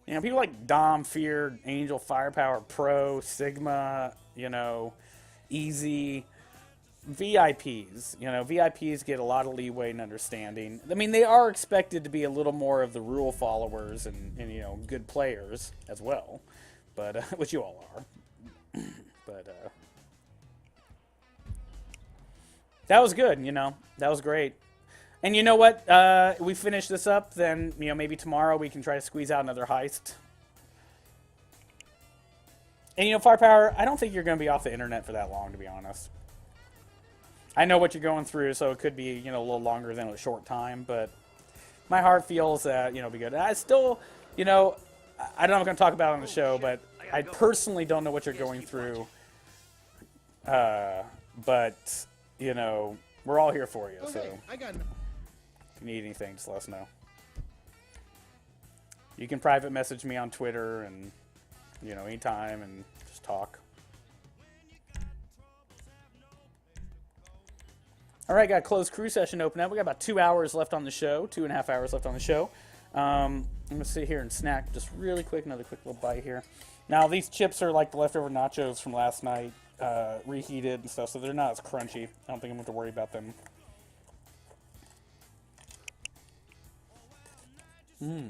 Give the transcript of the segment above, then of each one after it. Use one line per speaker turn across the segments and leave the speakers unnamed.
You know, people like Dom, Fear, Angel, Firepower, Pro, Sigma, you know, Easy, VIPs. You know, VIPs get a lot of leeway and understanding. I mean, they are expected to be a little more of the rule followers and you know, good players as well, but which you all are. But that was good. You know, that was great. And you know what? We finish this up, then you know maybe tomorrow we can try to squeeze out another heist. And you know, Firepower, I don't think you're going to be off the internet for that long, to be honest. I know what you're going through, so it could be you know a little longer than a short time, but my heart feels that you know it'll be good. And I still, you know, I don't know if I'm going to talk about it on the show, but I personally don't know what you're going through. But you know, we're all here for you. So. If you need anything, just let us know. You can private message me on Twitter and, you know, anytime and just talk. All right, got a closed crew session open up. We got about 2 hours left on the show, 2.5 hours left on the show. I'm going to sit here and snack just really quick, another quick little bite here. Now, these chips are like the leftover nachos from last night, reheated and stuff, so they're not as crunchy. I don't think I'm going to have to worry about them. I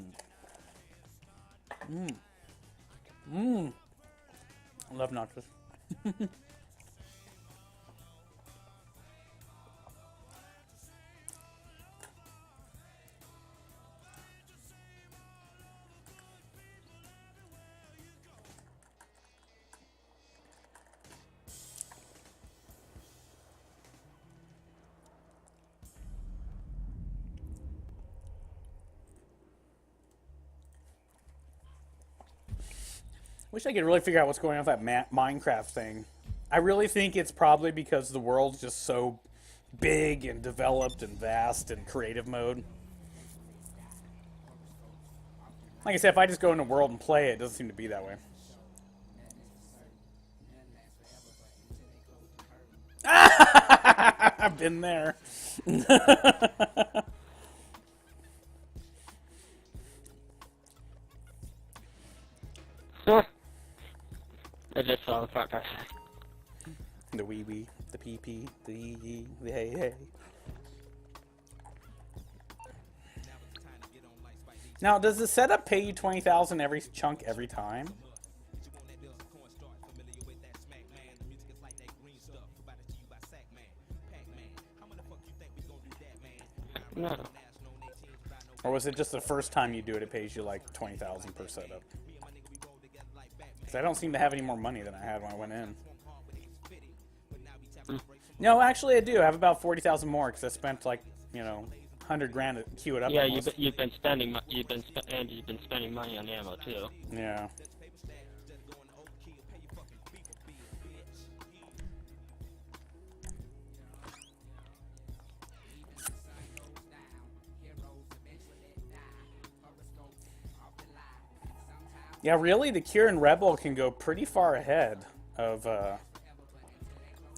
love nachos. Wish I could really figure out what's going on with that Minecraft thing. I really think it's probably because the world's just so big and developed and vast and creative mode. Like I said, if I just go into the world and play it, it doesn't seem to be that way. I've been there.
I just saw the progress.
The wee wee, the pee pee, the yee yee, the hey hey. Now, does the setup pay you 20,000 every chunk every time?
No.
Or was it just the first time you do it, it pays you like 20,000 per setup? Because I don't seem to have any more money than I had when I went in. No, actually I do. I have about 40,000 more because I spent like, you know, 100 grand to queue it up.
Yeah, you've been spending spending money on ammo too.
Yeah. Yeah, really, the Kieran Rebel can go pretty far ahead of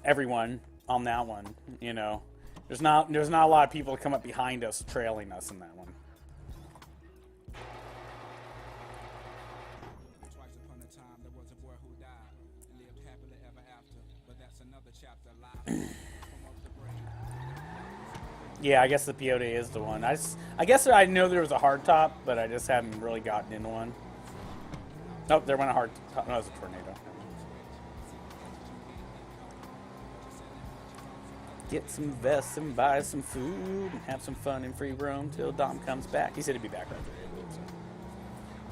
everyone on that one. You know, there's not a lot of people that come up behind us, trailing us in that one. Yeah, I guess the peyote is the one. I guess I know there was a hard top, but I just haven't really gotten into one. Oh, there went a hard top. No, it was a tornado. Get some vests and buy some food and have some fun in free roam till Dom comes back. He said he'd be back after it. So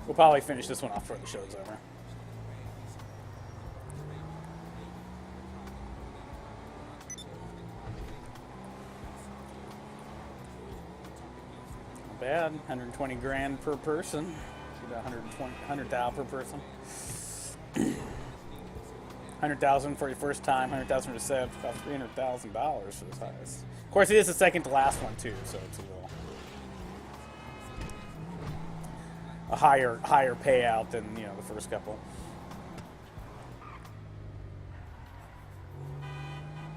we'll probably finish this one off before the show's over. Not bad. 120 grand per person. About 100,000 per person. 100,000 for your first time, 100,000 for the set, about $300,000 for this highest. Of course, it is the second to last one too, so it's a higher payout than the first couple.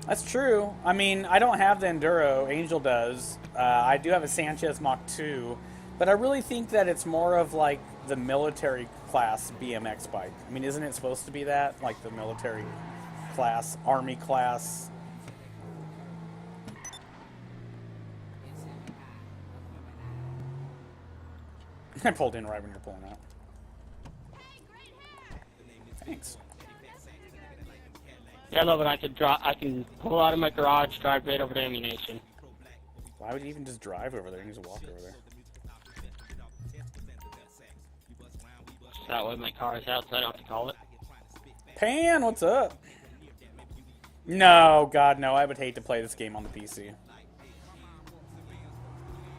That's true. I mean, I don't have the Enduro. Angel does. I do have a Sanchez Mach 2. But I really think that it's more of like the military class BMX bike. I mean, isn't it supposed to be that? Like the military class, army class? I pulled in right when you're pulling out. Thanks.
Yeah, I love it. I can pull out of my garage, drive right over to ammunition.
Why would you even just drive over there? You can just walk over there.
That way my car is out, so I don't have to call it.
Pan, what's up? No, God, no. I would hate to play this game on the PC.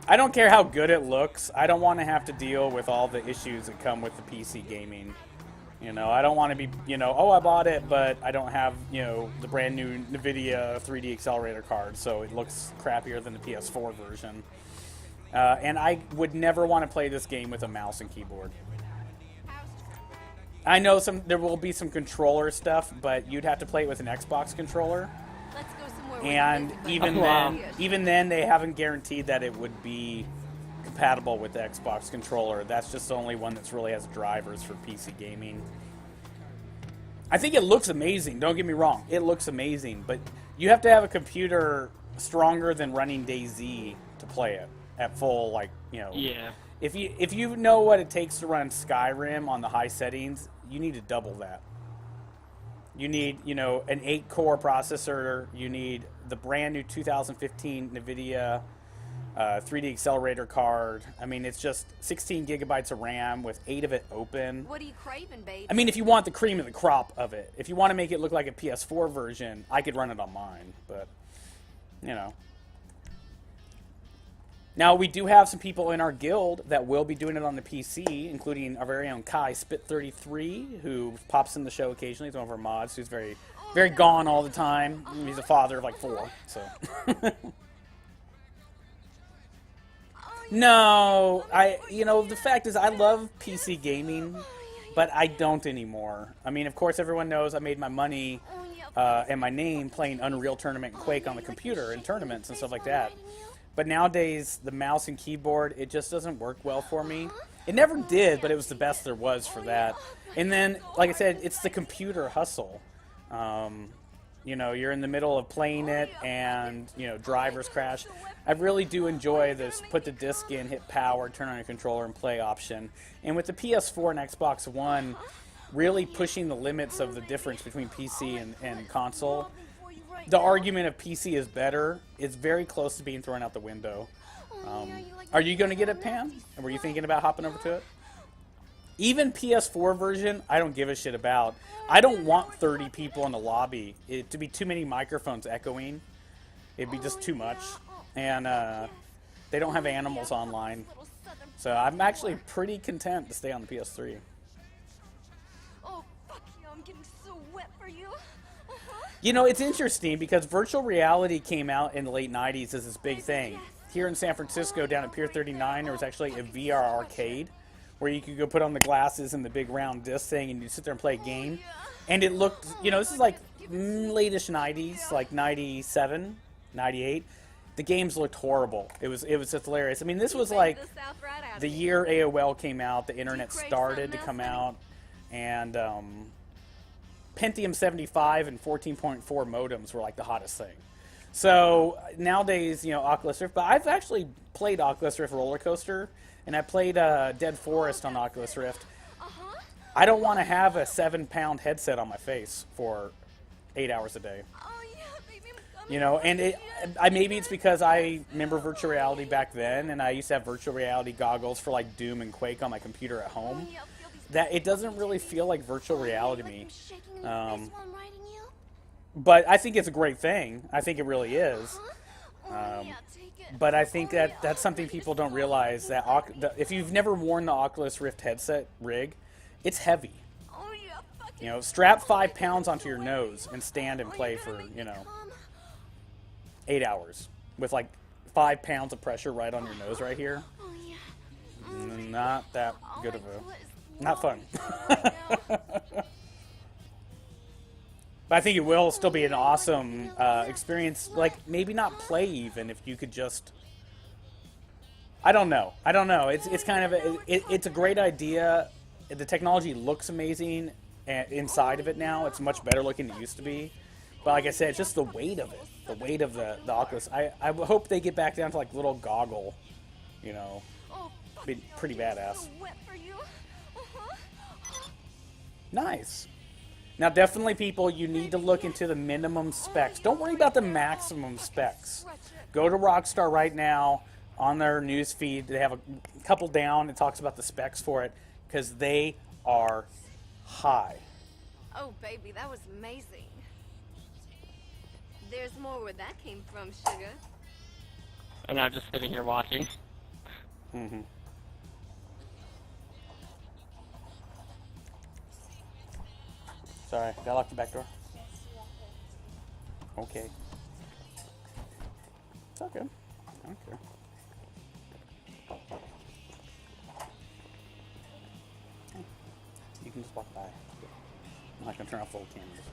I don't care how good it looks. I don't want to have to deal with all the issues that come with the PC gaming. You know, I don't want to be, you know, oh, I bought it, but I don't have, you know, the brand new NVIDIA 3D accelerator card, so it looks crappier than the PS4 version. And I would never want to play this game with a mouse and keyboard. I know there will be some controller stuff, but you'd have to play it with an Xbox controller.
Let's go somewhere
And
where
even then, they haven't guaranteed that it would be compatible with the Xbox controller. That's just the only one that's really has drivers for PC gaming. I think it looks amazing. Don't get me wrong, it looks amazing, but you have to have a computer stronger than running DayZ to play it at full, like, you know.
Yeah.
If you know what it takes to run Skyrim on the high settings, you need to double that. You need, you know, an 8-core processor. You need the brand new 2015 NVIDIA 3D accelerator card. I mean, it's just 16 gigabytes of RAM with 8 of it open.
What are you craving, babe?
I mean, if you want the cream of the crop of it, if you want to make it look like a PS4 version, I could run it on mine. But, you know. Now, we do have some people in our guild that will be doing it on the PC, including our very own Kai Spit33, who pops in the show occasionally. He's one of our mods who's very, very gone all the time. He's a father of like 4, so. No, you know, the fact is I love PC gaming, but I don't anymore. I mean, of course, everyone knows I made my money and my name playing Unreal Tournament and Quake on the computer in tournaments and stuff like that. But nowadays, the mouse and keyboard, it just doesn't work well for me. It never did, but it was the best there was for that. And then, like I said, it's the computer hustle. You know, you're in the middle of playing it and, you know, drivers crash. I really do enjoy this put the disc in, hit power, turn on your controller, and play option. And with the PS4 and Xbox One really pushing the limits of the difference between PC and console, the argument of PC is better. It's very close to being thrown out the window. Are you going to get it, Pam? And were you thinking about hopping over to it? Even PS4 version, I don't give a shit about. I don't want 30 people in the lobby. To be too many microphones echoing. It'd be just too much. And they don't have animals online. So I'm actually pretty content to stay on the PS3.
Oh, fuck you, I'm getting so wet for you.
You know, it's interesting because virtual reality came out in the late 90s as this big thing. Here in San Francisco, down at Pier 39, there was actually a VR arcade where you could go put on the glasses and the big round disc thing and you sit there and play a game. And it looked, you know, this is like late-ish 90s, like 97, 98. The games looked horrible. It was just hilarious. I mean, this was like the year AOL came out, the internet started to come out, and Pentium 75 and 14.4 modems were like the hottest thing. So nowadays, you know, Oculus Rift, but I've actually played Oculus Rift Roller Coaster, and I played Dead Forest on Oculus Rift. I don't want to have a 7-pound headset on my face for 8 hours a day. You know, and maybe it's because I remember virtual reality back then, and I used to have virtual reality goggles for like Doom and Quake on my computer at home. That it doesn't really feel like virtual reality to me. But I think it's a great thing. I think it really is. But I think that's something people don't realize, that if you've never worn the Oculus Rift headset rig, it's heavy. You know, strap 5 pounds onto your nose and stand and play for, you know, 8 hours with like 5 pounds of pressure right on your nose right here. Not that good of a, not fun. But I think it will still be an awesome experience. Like, maybe not play even if you could just, I don't know. I don't know. It's kind of it's a great idea. The technology looks amazing inside of it now. It's much better looking than it used to be. But like I said, it's just the weight of it. The weight of the Oculus. I hope they get back down to like little goggle, you know.
Oh, fuck
Be
yeah,
pretty
I'm getting
badass.
so wet for you.
Nice. Now, definitely, people, you need to look into the minimum specs. Don't worry about the maximum specs. Go to Rockstar right now on their news feed. They have a couple down. It talks about the specs for it because they are high.
Oh, baby, that was amazing. There's more where that came from, sugar.
And I'm just sitting here watching.
Mm-hmm. Sorry, did I lock the back door? Okay. It's okay. I don't care. You can just walk by. I'm not gonna turn off the old cameras.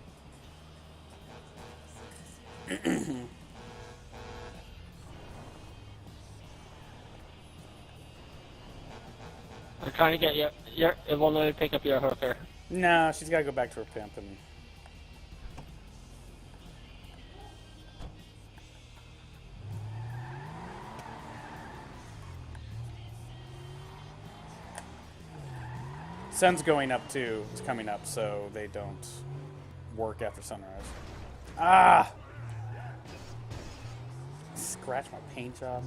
I'm trying to get it won't let me pick up your hooker.
No, she's gotta go back to her pimp and. Sun's going up too. It's coming up, so they don't work after sunrise. Ah! Scratch my paint job.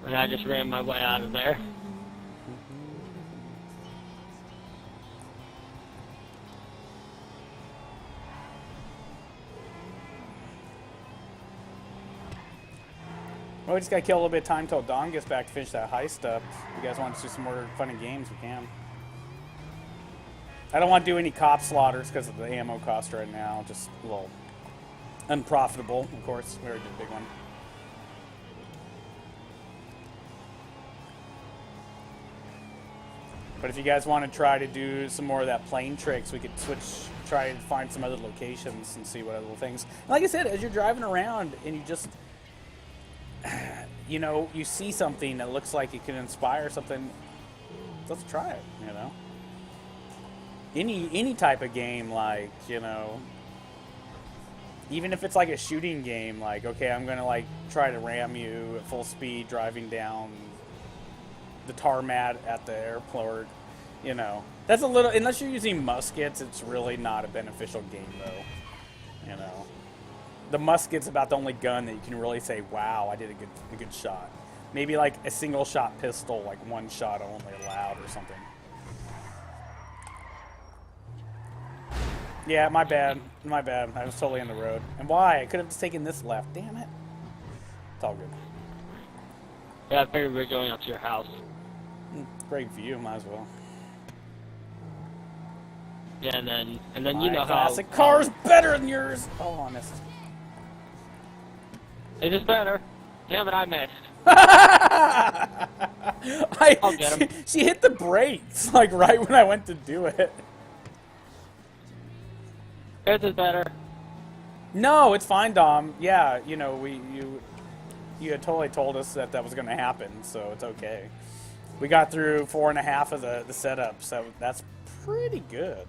And I just ran my way out of there.
Well, we just gotta kill a little bit of time till Dawn gets back to finish that heist up. If you guys want to do some more fun and games, we can. I don't want to do any cop slaughters because of the ammo cost right now. Just a little unprofitable, of course. We already did a big one. But if you guys want to try to do some more of that plane tricks, we could try and find some other locations and see what other little things. Like I said, as you're driving around and you just, you know, you see something that looks like it can inspire something, let's try it, you know. Any type of game, like, you know, even if it's like a shooting game, like, okay, I'm going to like try to ram you at full speed driving down the tarmac at the airport, you know. That's a little, unless you're using muskets, it's really not a beneficial game, though, you know. The musket's about the only gun that you can really say, wow, I did a good shot. Maybe like a single shot pistol, like one shot only allowed or something. Yeah, my bad. My bad. I was totally on the road. And why? I could have just taken this left. Damn it. It's all good.
Yeah, I figured we were going up to your house.
Great view. Might as well.
Yeah, and then
My
you know how
classic car's better than yours. Oh, I missed.
It is better. Damn it, I missed. I'll get him.
She hit the brakes like right when I went to do it.
This is better.
No, it's fine, Dom. Yeah, you know, you had totally told us that was going to happen, so it's okay. We got through 4.5 of the setup, so that's pretty good.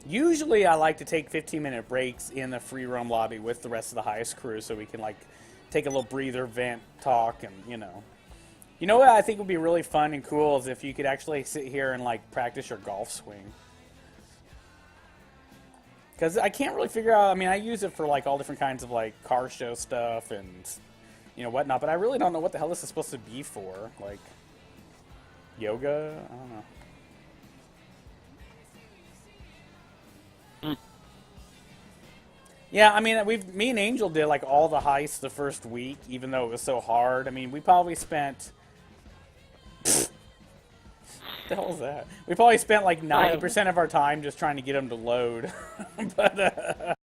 Usually I like to take 15-minute breaks in the free roam lobby with the rest of the heist crew so we can like take a little breather, vent, talk, and you know. You know what I think would be really fun and cool is if you could actually sit here and like practice your golf swing. Because I can't really figure out, I mean, I use it for like all different kinds of like car show stuff and you know whatnot, but I really don't know what the hell this is supposed to be for. Like yoga? I don't know. Yeah, I mean, me and Angel did like all the heists the first week, even though it was so hard. I mean, we probably spent the hell is that? We probably spent like 90% of our time just trying to get them to load. But